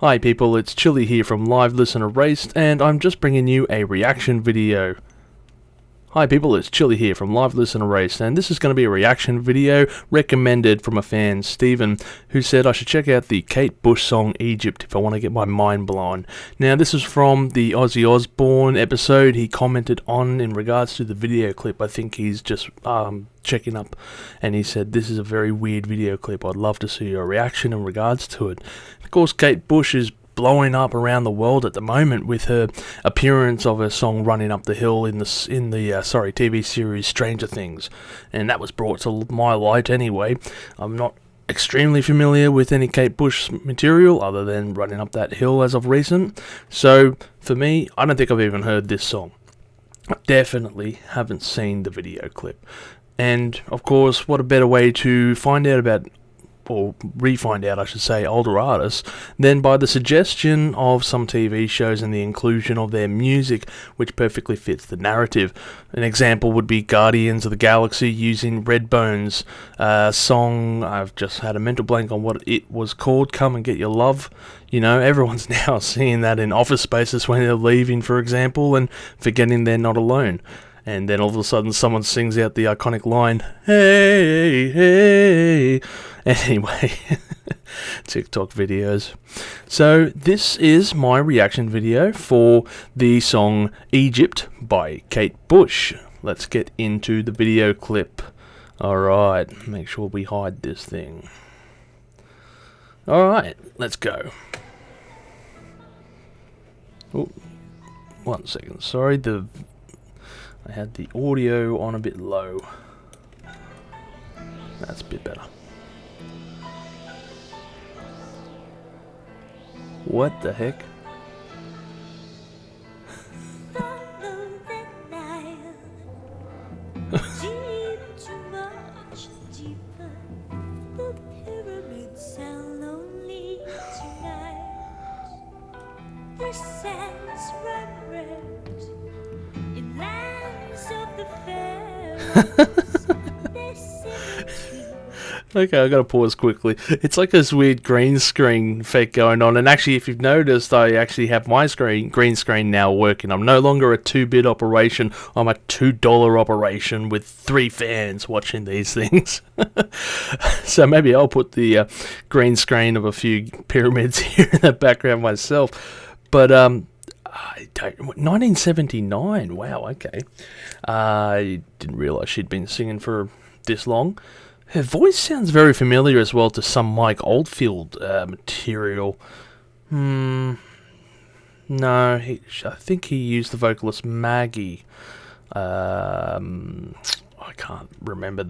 Hi people, it's Chili here from Live Listen Erased, and I'm just bringing you a reaction video. Hi people, it's Chili here from Live Listen Erased, and this is going to be a reaction video recommended from a fan, Stephen, who said I should check out the Kate Bush song Egypt if I want to get my mind blown. Now this is from the Ozzy Osbourne episode he commented on in regards to the video clip. I think he's just checking up, and he said this is a very weird video clip. I'd love to see your reaction in regards to it. Of course, Kate Bush is blowing up around the world at the moment with her appearance of her song Running Up the Hill in the TV series Stranger Things, and that was brought to my light anyway. I'm not extremely familiar with any Kate Bush material other than Running Up That Hill as of recent, so for me, I don't think I've even heard this song. I definitely haven't seen the video clip. And of course, what a better way to find out about, or re-find out I should say, older artists than by the suggestion of some TV shows and the inclusion of their music, which perfectly fits the narrative. An example would be Guardians of the Galaxy using Redbone's song, I've just had a mental blank on what it was called, Come and Get Your Love. You know, everyone's now seeing that in Office Spaces when they're leaving, for example, and forgetting they're not alone. And then all of a sudden someone sings out the iconic line, hey, hey. Anyway, TikTok videos. So this is my reaction video for the song Egypt by Kate Bush. Let's get into the video clip. Alright, make sure we hide this thing. Alright, let's go. Oh, 1 second, sorry, I had the audio on a bit low. That's a bit better. What the heck? Okay, I gotta pause quickly. It's like this weird green screen effect going on, and actually if you've noticed, I actually have my green screen now working. I'm no longer a 2-bit operation, I'm a $2 operation with 3 fans watching these things. So maybe I'll put the green screen of a few pyramids here in the background myself. But I don't, 1979, wow, okay. I didn't realise she'd been singing for this long. Her voice sounds very familiar as well to some Mike Oldfield material. No, I think he used the vocalist Maggie. I can't remember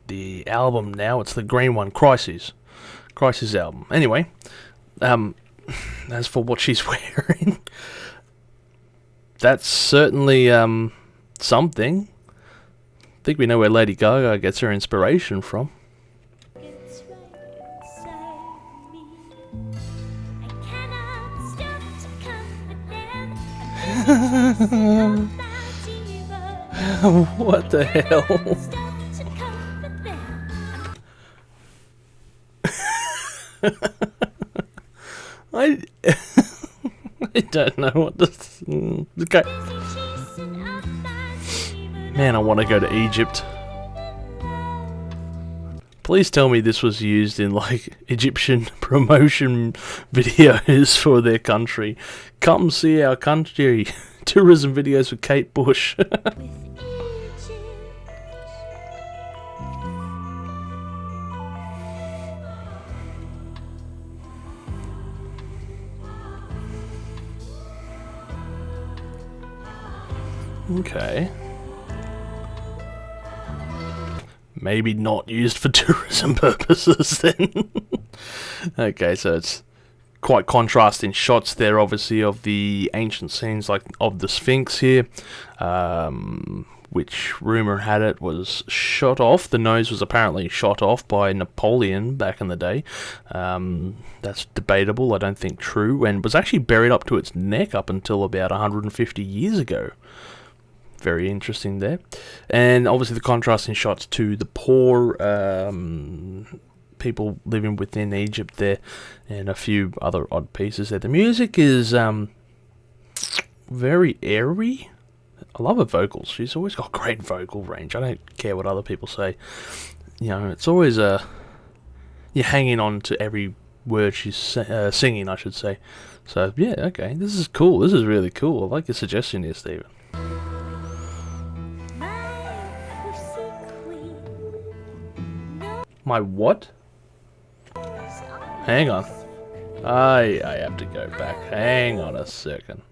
the album now. It's the green one, Crisis album. Anyway, as for what she's wearing, that's certainly something. I think we know where Lady Gaga gets her inspiration from. What the hell? I don't know what this. Okay. Man, I want to go to Egypt. Please tell me this was used in like Egyptian promotion videos for their country. Come see our country. Tourism videos with Kate Bush. Okay. Maybe not used for tourism purposes then. Okay, so it's quite contrasting shots there, obviously, of the ancient scenes, like of the Sphinx here, which rumour had it was shot off. The nose was apparently shot off by Napoleon back in the day. That's debatable, I don't think true, and was actually buried up to its neck up until about 150 years ago. Very interesting there. And obviously the contrasting shots to the poor people living within Egypt there, and a few other odd pieces there. The music is very airy. I love her vocals. She's always got great vocal range. I don't care what other people say. You know, it's always you're hanging on to every word she's singing, I should say. So yeah, okay, this is cool. This is really cool. I like your suggestion here, Stephen. My what? Hang on. I have to go back. Hang on a second.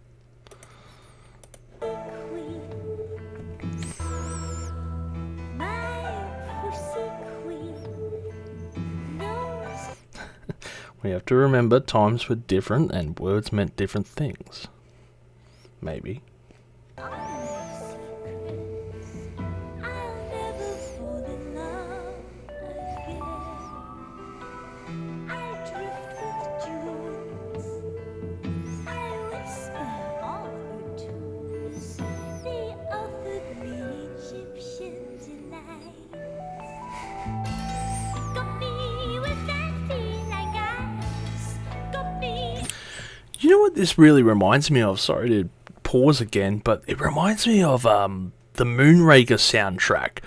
We have to remember times were different and words meant different things. Maybe. You know what this really reminds me of? Sorry to pause again, but it reminds me of the Moonraker soundtrack.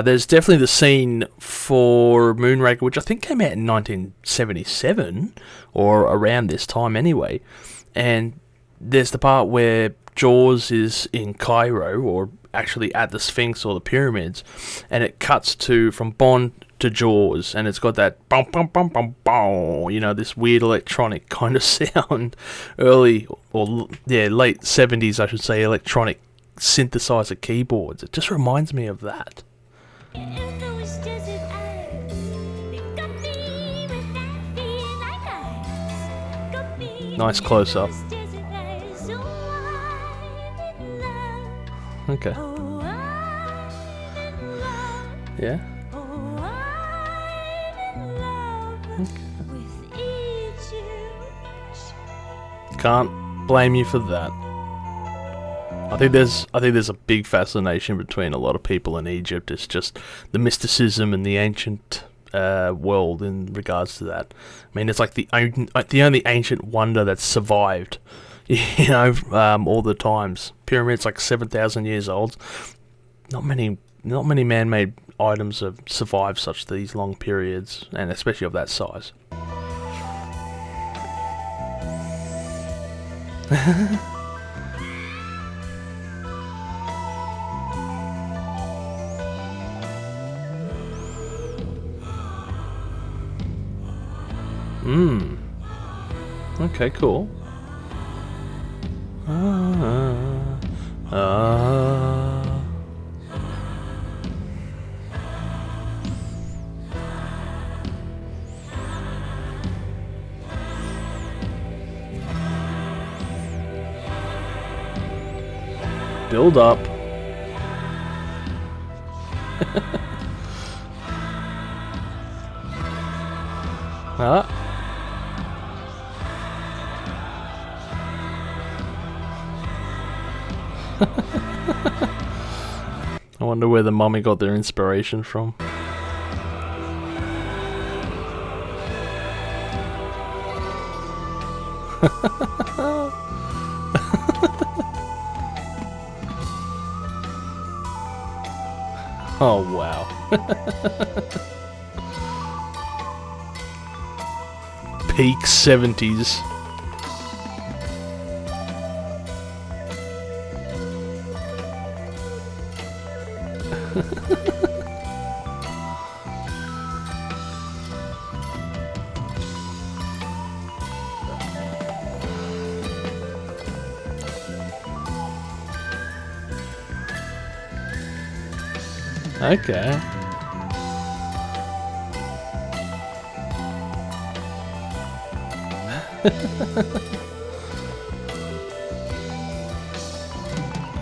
There's definitely the scene for Moonraker, which I think came out in 1977, or around this time anyway. And there's the part where Jaws is in Cairo, or actually at the Sphinx or the pyramids, and it cuts to from Bond to Jaws, and it's got that bum bum bum bum bum, you know, this weird electronic kind of sound. Late 70s, I should say, electronic synthesizer keyboards. It just reminds me of that. Nice close up. Okay. Yeah. Can't blame you for that. I think there's a big fascination between a lot of people in Egypt. It's just the mysticism and the ancient world in regards to that. I mean, it's like the only ancient wonder that's survived. You know, all the times. Pyramids like 7,000 years old. Not many man-made items have survived such these long periods, and especially of that size. Okay, cool. Build up. I wonder where the mummy got their inspiration from. Oh wow. Peak 70s. Okay.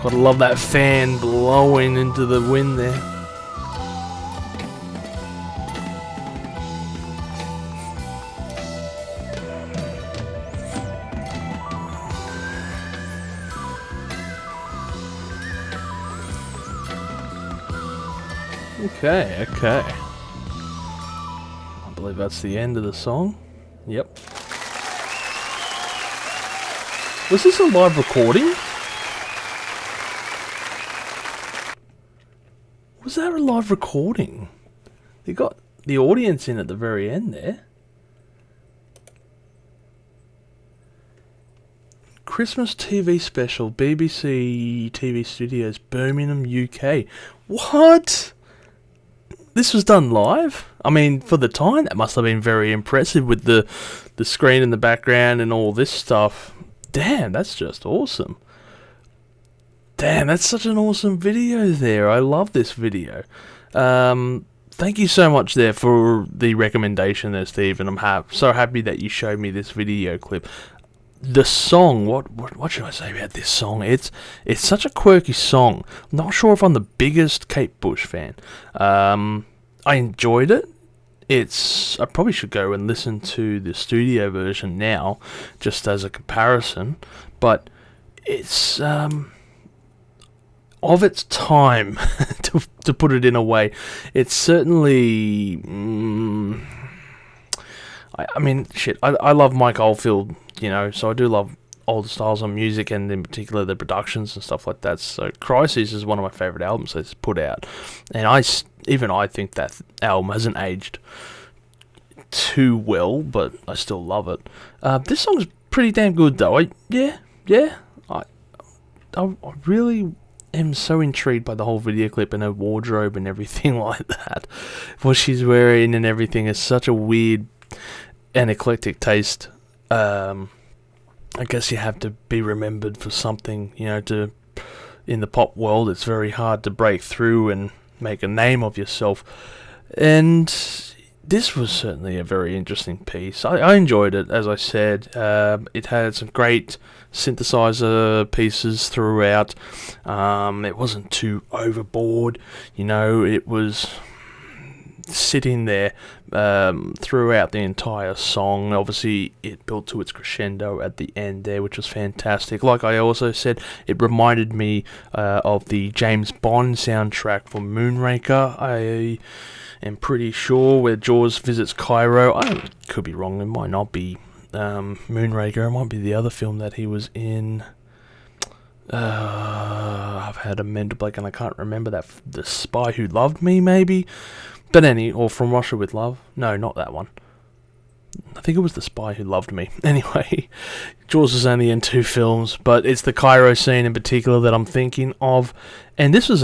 Gotta love that fan blowing into the wind there. Okay. I believe that's the end of the song. Yep. Was this a live recording? Was that a live recording? They got the audience in at the very end there. Christmas TV special, BBC TV Studios, Birmingham, UK. What? This was done live? I mean, for the time, that must have been very impressive with the screen in the background and all this stuff. Damn, that's just awesome. Damn, that's such an awesome video there. I love this video. Thank you so much there for the recommendation there, Steve, and I'm so happy that you showed me this video clip. The song, what should I say about this song? It's such a quirky song. I'm not sure if I'm the biggest Kate Bush fan. I enjoyed it. I probably should go and listen to the studio version now, just as a comparison. But it's of its time, to put it in a way. It's certainly. I mean, shit. I love Mike Oldfield, so I do love older styles of music, and in particular the productions and stuff like that. So Crises is one of my favourite albums that's put out, and I think that album hasn't aged too well, but I still love it. This song's pretty damn good though. I really am so intrigued by the whole video clip and her wardrobe and everything like that. What she's wearing and everything is such a weird and eclectic taste. I guess you have to be remembered for something, in the pop world. It's very hard to break through and make a name of yourself. And this was certainly a very interesting piece. I enjoyed it, as I said. It had some great synthesizer pieces throughout. It wasn't too overboard. It was sitting there throughout the entire song. Obviously, it built to its crescendo at the end there, which was fantastic. Like I also said, it reminded me of the James Bond soundtrack for Moonraker. I am pretty sure, where Jaws visits Cairo. I could be wrong. It might not be Moonraker. It might be the other film that he was in. I've had a mental blank and I can't remember that. The Spy Who Loved Me, maybe. But or From Russia with Love. No, not that one. I think it was The Spy Who Loved Me. Anyway, Jaws is only in 2 films, but it's the Cairo scene in particular that I'm thinking of. And this was,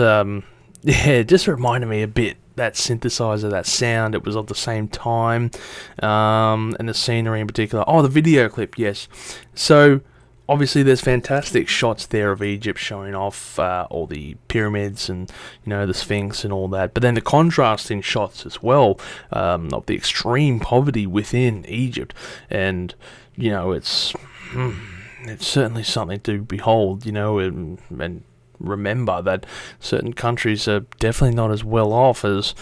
it just reminded me a bit, that synthesizer, that sound, it was of the same time, and the scenery in particular. Oh, the video clip, yes. So, obviously there's fantastic shots there of Egypt showing off all the pyramids and, the Sphinx and all that. But then the contrasting shots as well of the extreme poverty within Egypt. And, it's certainly something to behold, and remember that certain countries are definitely not as well off as,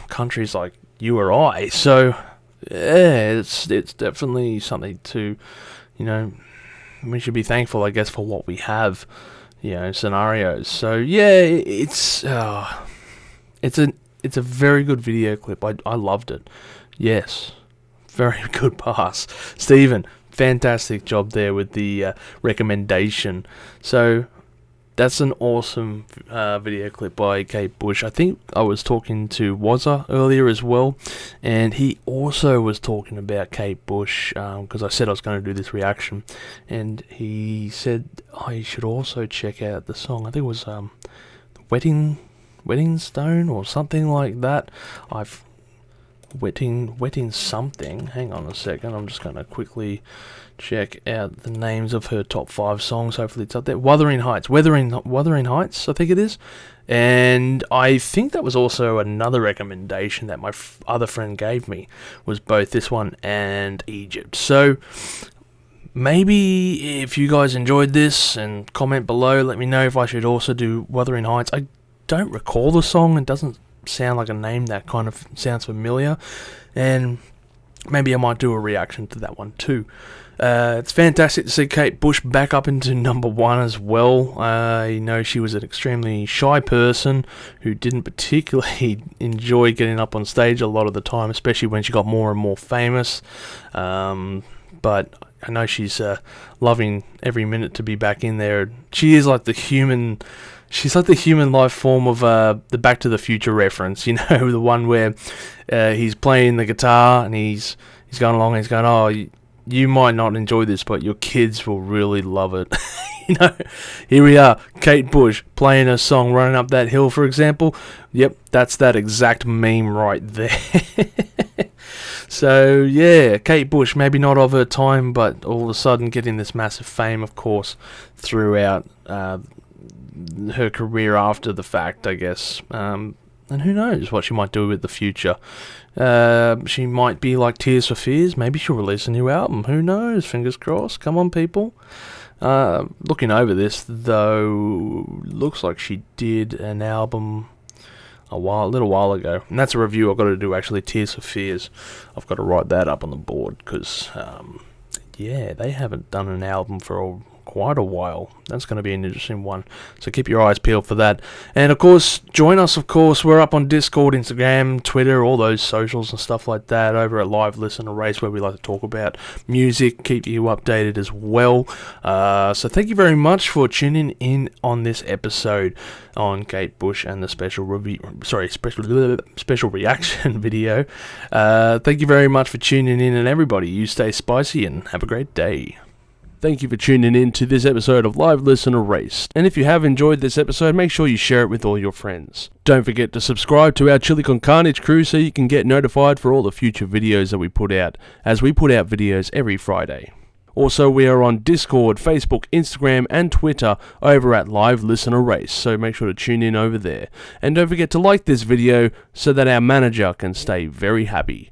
countries like you or I. So, yeah, it's definitely something to, we should be thankful, I guess, for what we have, scenarios. So yeah, it's a very good video clip. I loved it. Yes, very good pass, Stephen. Fantastic job there with the recommendation. So that's an awesome video clip by Kate Bush. I think I was talking to Wazza earlier as well, and he also was talking about Kate Bush, because I said I was going to do this reaction, and he said I should also check out the song. I think it was Wedding Stone or something like that. Wetting something. Hang on a second, I'm just going to quickly check out the names of her top 5 songs. Hopefully it's up there. Wuthering Heights, I think it is. And I think that was also another recommendation that my other friend gave me, was both this one and Egypt. So maybe if you guys enjoyed this, and comment below, let me know if I should also do Wuthering Heights. I don't recall the song. It doesn't sound like a name that kind of sounds familiar, and maybe I might do a reaction to that one too. It's fantastic to see Kate Bush back up into number 1 as well. She was an extremely shy person who didn't particularly enjoy getting up on stage a lot of the time, especially when she got more and more famous. But I know she's loving every minute to be back in there. She is like the human. She's like the human life form of the Back to the Future reference. The one where he's playing the guitar and he's going along and he's going, "Oh, you might not enjoy this, but your kids will really love it." Here we are, Kate Bush playing a song, Running Up That Hill, for example. Yep, that's that exact meme right there. So, yeah, Kate Bush, maybe not of her time, but all of a sudden getting this massive fame, of course, throughout her career after the fact, I guess. And who knows what she might do with the future. She might be like Tears for Fears. Maybe she'll release a new album. Who knows? Fingers crossed. Come on, people. Looking over this, though, looks like she did an album a little while ago. And that's a review I've got to do, actually, Tears for Fears. I've got to write that up on the board because, they haven't done an album for quite a while. That's going to be an interesting one, so keep your eyes peeled for that. And of course, join us. Of course, we're up on Discord, Instagram, Twitter, all those socials and stuff like that over at Live Listen Erase, where we like to talk about music, keep you updated as well. So thank you very much for tuning in on this episode on Kate Bush and the special reaction video. Thank you very much for tuning in, and everybody, you stay spicy and have a great day. Thank you for tuning in to this episode of Live Listen Erased. And if you have enjoyed this episode, make sure you share it with all your friends. Don't forget to subscribe to our Chili Con Carnage crew so you can get notified for all the future videos that we put out, as we put out videos every Friday. Also, we are on Discord, Facebook, Instagram, and Twitter over at Live Listen Erased, so make sure to tune in over there. And don't forget to like this video so that our manager can stay very happy.